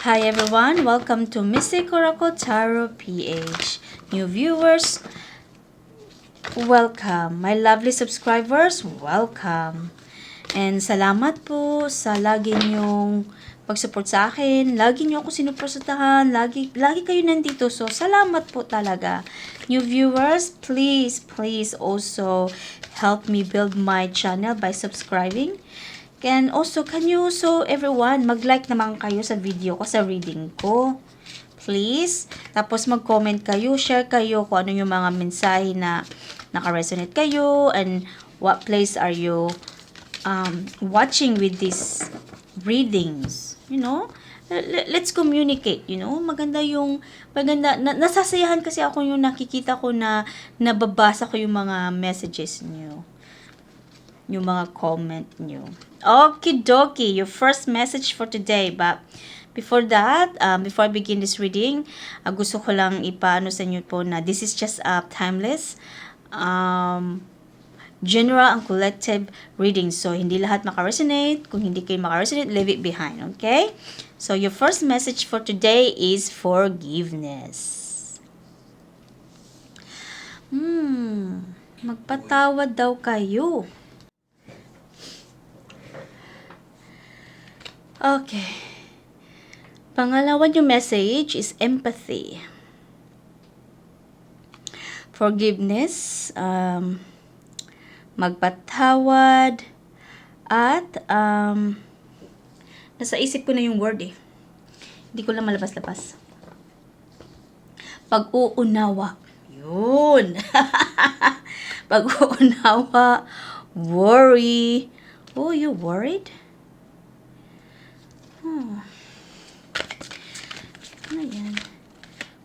Hi everyone, welcome to Missy Coraco Tarot PH. New viewers, welcome. My lovely subscribers, welcome. And salamat po sa lagi niyong pag-support sa akin. Lagi niyo ako sinuportahan. Lagi kayo nandito. So, salamat po talaga. New viewers, please also help me build my channel by subscribing. And also, can you also everyone, mag-like naman kayo sa video ko, sa reading ko. Please. Tapos mag-comment kayo, share kayo kung ano yung mga mensahe na naka-resonate kayo and what place are you watching with these readings. Let's communicate, maganda, nasasayahan kasi ako yung nakikita ko na nababasa ko yung mga messages niyo, yung mga comment niyo. Okidoki, your first message for today. But before that, before I begin this reading, gusto ko lang ipaano sa inyo po na this is just a timeless, general and collective reading. So, hindi lahat makaresonate. Kung hindi kayo makaresonate, leave it behind. Okay? So, your first message for today is forgiveness. Magpatawad daw kayo. Okay. Pangalawa yung message is empathy. Forgiveness, magpatawad, at nasa isip ko na yung word eh. Hindi ko lang malabas-labas. Pag-uunawa. Yun. Pag-uunawa. Worry. Oh, you worried? Ano yan?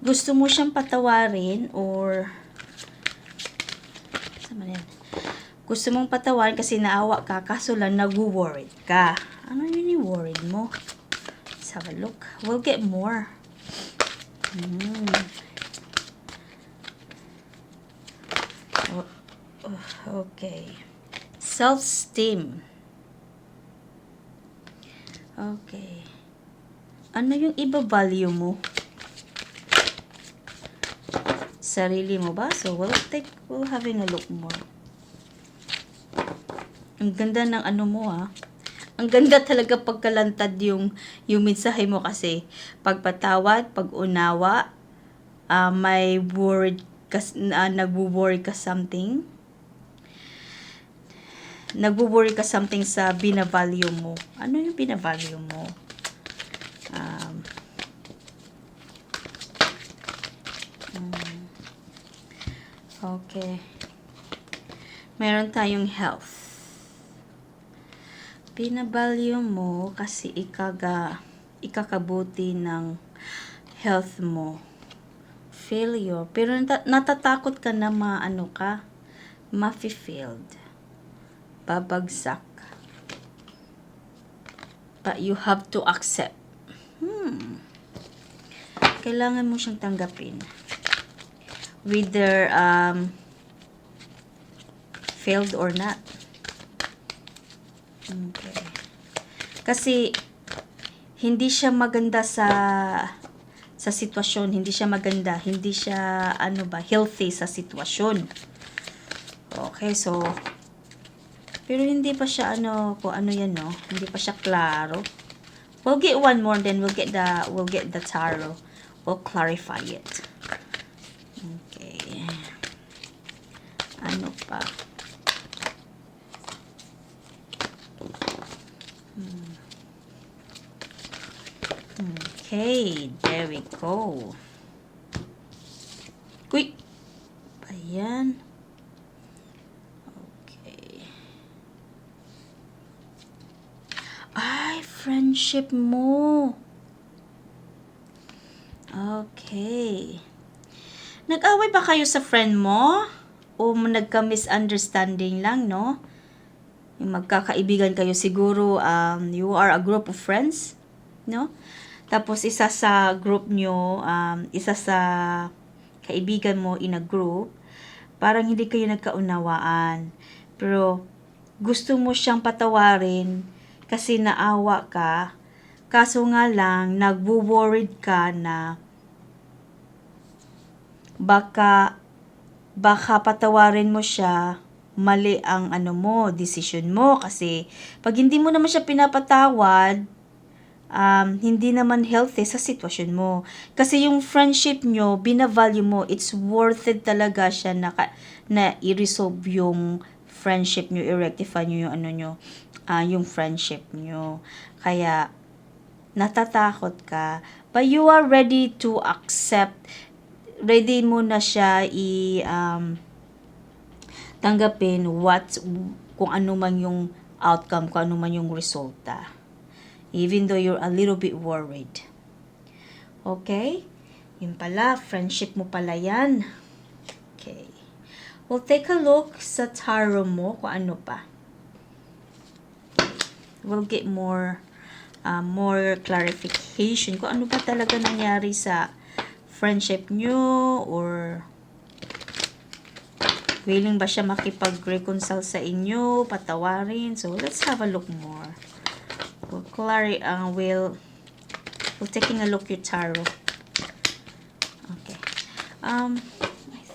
Gusto mo siyang patawarin or gusto mong patawarin kasi naawa ka, kaso lang nag-worried ka. Ano yun yung worried mo? Let's have a look. We'll get more. Okay. Self-esteem. Okay. Ano yung iba-value mo? Sarili mo ba? So, we'll having a look more. Ang ganda ng ano mo Ang ganda talaga pagkalantad yung mensahe mo kasi pagpatawad, pag-unawa, may worried ka, nagwo-worry ka something. Nagwo-worry ka something sa binavalue mo. Ano yung binavalue mo? Okay. Meron tayong health. Binavalue mo kasi ikakabuti ng health mo. Failure. Pero natatakot ka na ma-failed. Babagsak. But you have to accept. Kailangan mo siyang tanggapin. Whether failed or not. Okay. Kasi hindi siya maganda sa sitwasyon, hindi siya maganda, hindi siya healthy sa sitwasyon. Okay, so pero hindi pa siya kung ano yan, hindi pa siya klaro. We'll get one more, then we'll get the tarot. We'll clarify it. Okay. Ano pa? Okay, there we go. Quick. Ayan. Okay. Ay, friendship mo. Okay. Nag-away ba kayo sa friend mo? O nagka-misunderstanding lang, no? Yung magkakaibigan kayo siguro, you are a group of friends, no? Tapos isa sa group nyo, isa sa kaibigan mo in a group, parang hindi kayo nagkaunawaan. Pero gusto mo siyang patawarin kasi naawa ka, Kaso nga lang, nagwo-worried ka na baka patawarin mo siya, mali ang decision mo. Kasi, pag hindi mo naman siya pinapatawad, hindi naman healthy sa sitwasyon mo. Kasi yung friendship nyo, binavalue mo, it's worth it talaga siya na i-resolve yung friendship nyo, i-rectify nyo yung yung friendship nyo. Kaya, natatakot ka, but you are ready to accept, ready mo na siya tanggapin kung ano man yung outcome, kung ano man yung resulta. Even though you're a little bit worried. Okay? Yun pala, friendship mo pala yan. Okay. We'll take a look sa tarot mo kung ano pa. We'll get more clarification kung ano ba talaga nangyari sa friendship nyo, or willing ba siya makipag-reconcile sa inyo, patawarin. So, let's have a look more. We'll taking a look your tarot. Okay. I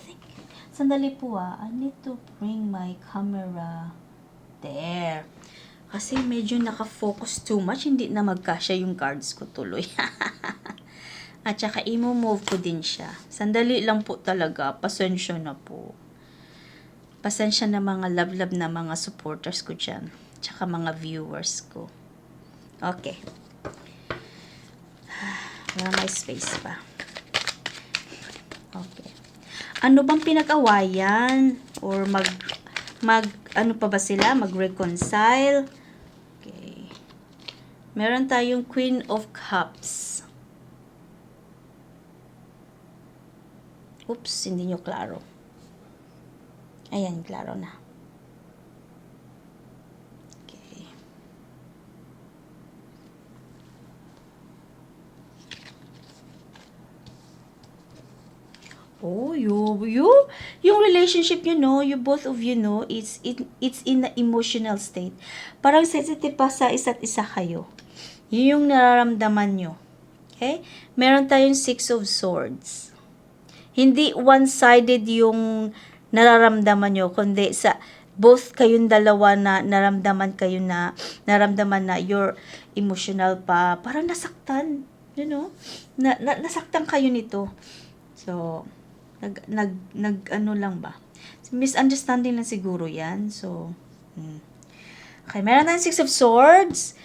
think, sandali po I need to bring my camera there. Kasi medyo naka-focus too much, hindi na magkasya yung cards ko tuloy. At saka i-move ko din siya. Sandali lang po talaga, pasensya na po. Pasensya na mga love na mga supporters ko dyan. Tsaka mga viewers ko. Okay. Wala may space pa. Okay. Ano bang pinag-awayan? Or ano pa ba sila? Mag-reconcile? Okay. Meron tayong Queen of Cups. Oops, hindi nyo klaro. Ayan, klaro na. Okay. Oh, yung relationship you both of you know, it's in the emotional state. Parang sensitive pa sa isa't isa kayo. Yun yung nararamdaman nyo. Okay? Meron tayong Six of Swords. Hindi one-sided yung nararamdaman nyo, kundi sa both kayong dalawa na naramdaman na you're emotional pa. Parang nasaktan. Nasaktan kayo nito. So, ano lang ba? Misunderstanding lang siguro yan. So, okay, meron tayong Six of Swords.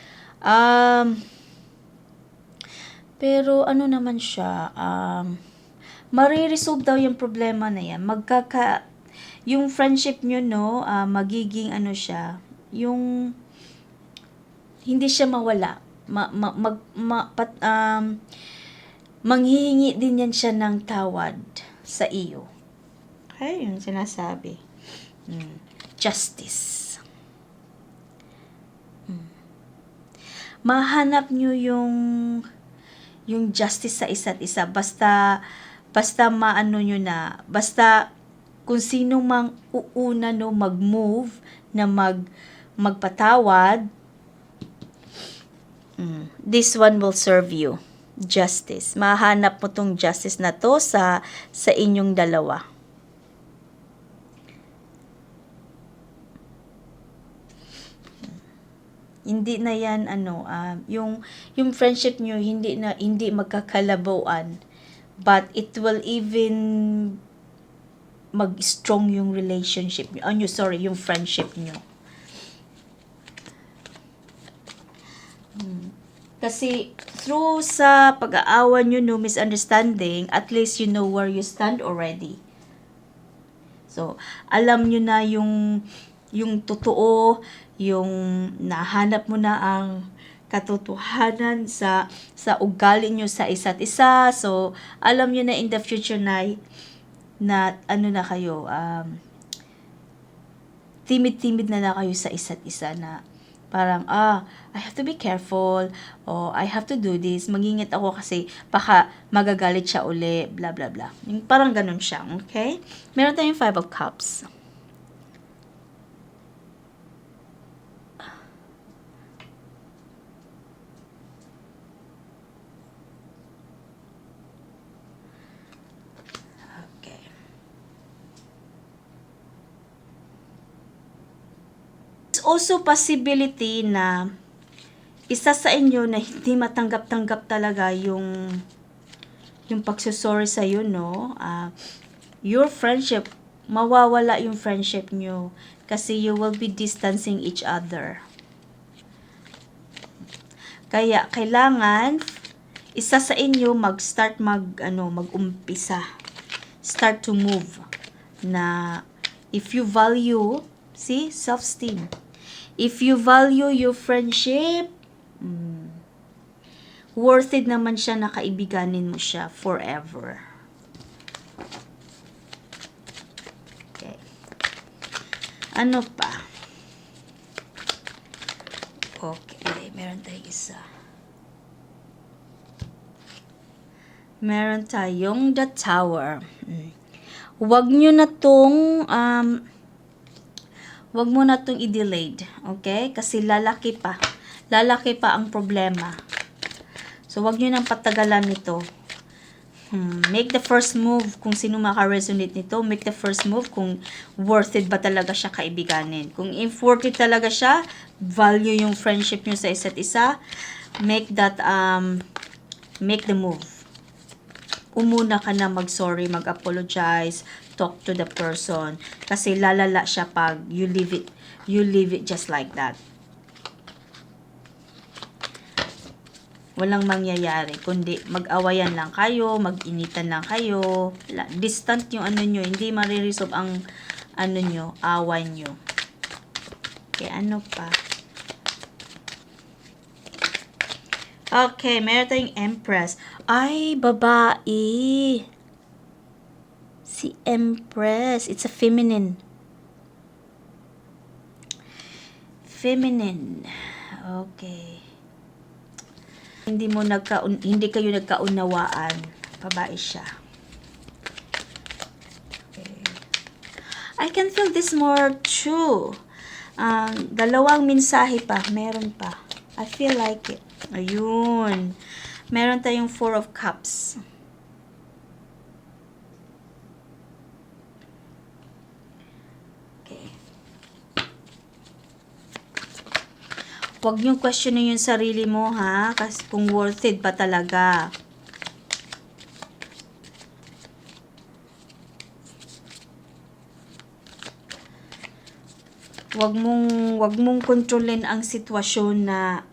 Pero ano naman siya, mariresolve daw yung problema na yan. Yung friendship nyo, magiging siya, yung hindi siya mawala. Manghihingi din yan siya ng tawad sa iyo. Okay, yung sinasabi. Justice. Mahanap nyo yung justice sa isa't isa. Basta maano nyo na, basta kung sino mang uuna mag-move na magpatawad, this one will serve you. Justice. Mahanap mo tong justice na to sa inyong dalawa. Hindi na yan yung friendship nyo hindi magkakalabuan, but it will even mag-strong yung relationship nyo. Yung friendship nyo. Kasi through sa pag-aawan nyo, misunderstanding, at least you know where you stand already. So, alam nyo na yung totoo, yung nahanap mo na ang katotohanan sa ugali nyo sa isa't isa. So, alam nyo na in the future na na kayo, timid-timid na kayo sa isa't isa, na parang, I have to be careful, I have to do this, mag-ingat ako kasi baka magagalit siya uli, blah blah blah. Yung parang ganun siya, okay? Meron tayong Five of Cups. also possibility na isa sa inyo na hindi matanggap-tanggap talaga yung pagsusorry sa'yo, no? Your friendship, mawawala yung friendship nyo kasi you will be distancing each other. Kaya, kailangan, isa sa inyo mag-start mag-umpisa. Start to move. Na, if you value, see, self-esteem. If you value your friendship, worth it naman siya na kaibiganin mo siya forever. Okay. Ano pa? Okay, meron tayong isa. Meron tayong The Tower. Huwag nyo na tong wag mo na tong i-delayed, okay? Kasi lalaki pa ang problema. So, wag nyo nang patagalan nito. Make the first move kung sino maka-resonate nito. Make the first move kung worth it ba talaga siya kaibiganin. Kung if worth it talaga siya, value yung friendship nyo sa isa't isa, make the move. Umuna ka na mag-sorry, mag-apologize, talk to the person. Kasi lalala siya pag you leave it just like that. Walang mangyayari, kundi mag-awayan lang kayo, mag-initan lang kayo. Distant yung nyo, hindi mariresolve ang away nyo. Okay, ano pa? Okay, meron tayong Empress. Ay, babae. Si Empress. It's a feminine. Feminine. Okay. Hindi kayo nagkaunawaan. Babae siya. Okay. I can feel this more true. Dalawang mensahe pa. Meron pa. I feel like it. Ayun. Meron tayong 4 of Cups. Okay. Huwag niyong questionin yung sarili mo, ha? Kasi kung worth it ba talaga. Huwag mong kontrolin ang sitwasyon na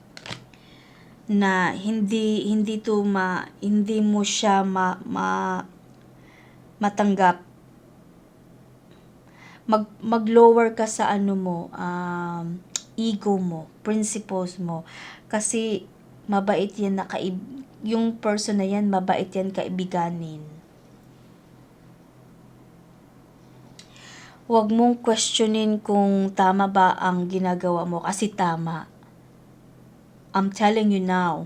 hindi mo siya matanggap. Mag-lower ka sa ego mo, principles mo, kasi mabait yan yung person na yan, mabait yan kaibiganin. Huwag mong questionin kung tama ba ang ginagawa mo, kasi tama. I'm telling you now,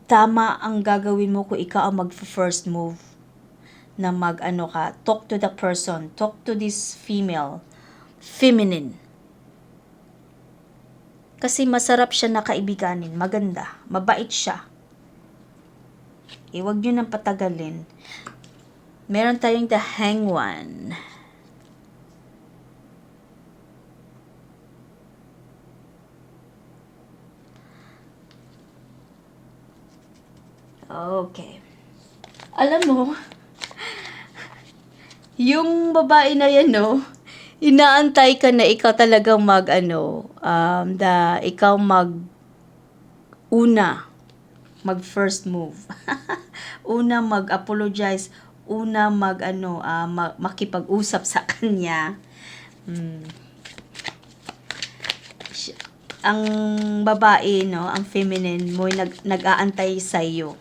tama ang gagawin mo kung ikaw ang mag-first move na talk to the person, talk to this feminine. Kasi masarap siya na kaibiganin, maganda, mabait siya. Huwag nyo nang patagalin. Meron tayong the Hangman. Okay. Alam mo, yung babae na yan, no, inaantay ka na ikaw talagang ikaw mag-first move. Una mag-apologize, una makipag-usap sa kanya. Ang babae, no, ang feminine mo, nag-aantay sa iyo.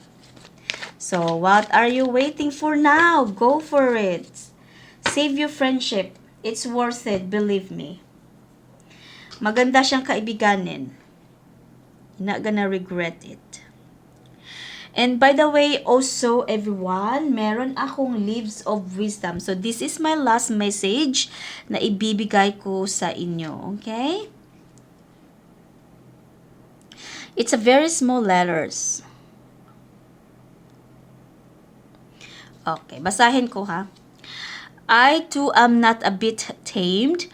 So, what are you waiting for now? Go for it. Save your friendship. It's worth it, believe me. Maganda siyang kaibiganin. You're not gonna regret it. And by the way, also, everyone, meron akong Leaves of Wisdom. So, this is my last message na ibibigay ko sa inyo. Okay? It's a very small letters. Okay, basahin ko, ha. I too am not a bit tamed.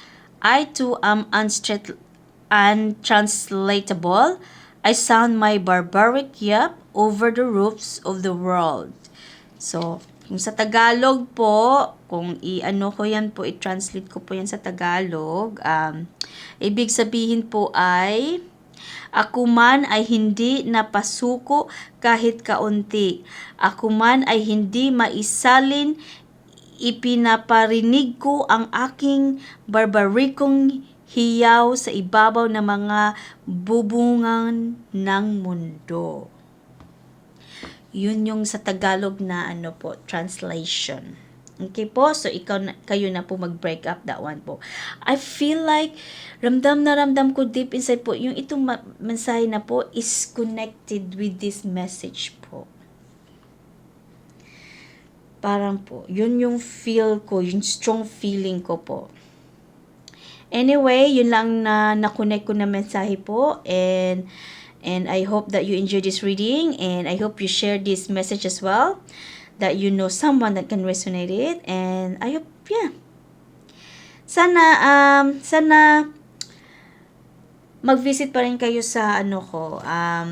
I too am untranslatable. I sound my barbaric yap over the roofs of the world. So, kung sa Tagalog po, kung i-ano ko yan po, i-translate ko po yan sa Tagalog, ibig sabihin po ay, ako man ay hindi napasuko kahit kaunti. Ako man ay hindi maisalin, ipinaparinig ko ang aking barbarikong hiyaw sa ibabaw ng mga bubungan ng mundo. Yun yung sa Tagalog na ano po, translation. Okay po, so kayo na po mag-break up that one po. I feel like, ramdam na ramdam ko deep inside po, yung itong mensahe na po is connected with this message po. Parang po, yun yung feel ko, yung strong feeling ko po. Anyway, yun lang na na-connect ko na mensahe po, and I hope that you enjoy this reading, and I hope you share this message as well, that you know someone that can resonate it, and I hope, yeah. Sana mag-visit pa rin kayo sa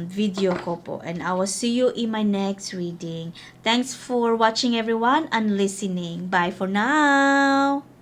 video ko po, and I will see you in my next reading. Thanks for watching everyone and listening. Bye for now!